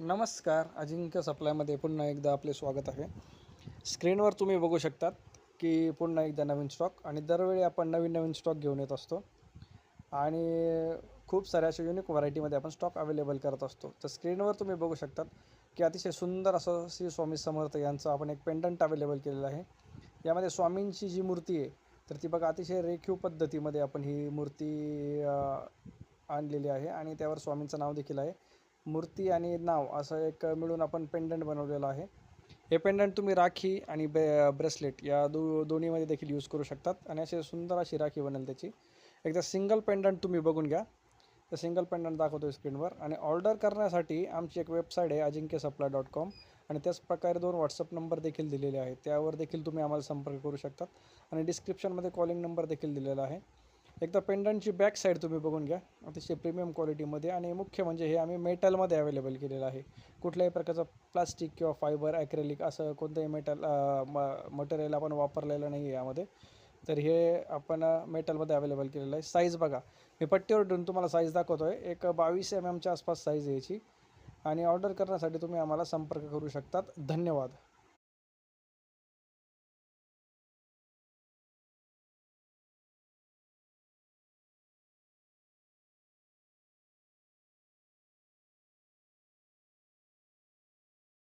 नमस्कार. अजिंक्य सप्लायमध्ये पुन्हा एकदा आपले स्वागत आहे. स्क्रीनवर तुम्ही बघू शकतात की पुन्हा एकदा नवीन स्टॉक आणि दरवेळी आपण नवीन स्टॉक घेऊन येत असतो आणि खूप साऱ्या अशा युनिक व्हरायटीमध्ये आपण स्टॉक अवेलेबल करत असतो. तर स्क्रीनवर तुम्ही बघू शकतात की अतिशय सुंदर असं श्री स्वामी समर्थ यांचं आपण एक पेंडंट अवेलेबल केलेलं आहे. यामध्ये स्वामींची जी मूर्ती आहे तर ती बघा अतिशय रेखीव पद्धतीमध्ये आपण ही मूर्ती आणलेली आहे आणि त्यावर स्वामींचं नाव देखील आहे. मूर्ती आणि नाव असं एक मिळून आपण पेंडंट बनवलेलं आहे. हे पेंडंट तुम्ही राखी आणि ब्रेसलेट या दोन्हीमध्ये देखील यूज करू शकतात आणि असे सुंदर अशी राखी बनेल त्याची. एकदा सिंगल पेंडंट तुम्ही बघून घ्या. तर सिंगल पेंडंट दाखवतो स्क्रीनवर आणि ऑर्डर करण्यासाठी आमची एक वेबसाईट आहे ajinkyaSupply.com आणि त्याच प्रकारे 2 व्हॉट्सअप नंबर देखील दिलेले आहेत. त्यावर देखील तुम्ही आम्हाला संपर्क करू शकतात आणि डिस्क्रिप्शनमध्ये कॉलिंग नंबर देखील दिलेला आहे. एकदा पेंडंटची बॅक साईड तुम्ही बघून घ्या. अतिशय प्रीमियम क्वालिटीमध्ये आणि मुख्य म्हणजे हे आम्ही मेटलमध्ये अवेलेबल केलेलं आहे. कुठल्याही प्रकारचं प्लास्टिक किंवा फायबर ॲक्रेलिक असं कोणतंही मटेरियल आपण वापरलेलं नाही आहे यामध्ये. तर हे आपण मेटलमध्ये अवेलेबल केलेलं आहे. साईज बघा, मी पट्टीवर ठेवून तुम्हाला साईज दाखवतो आहे. एक 22 mm च्या आसपास साईज यायची आणि ऑर्डर करण्यासाठी तुम्ही आम्हाला संपर्क करू शकतात. धन्यवाद.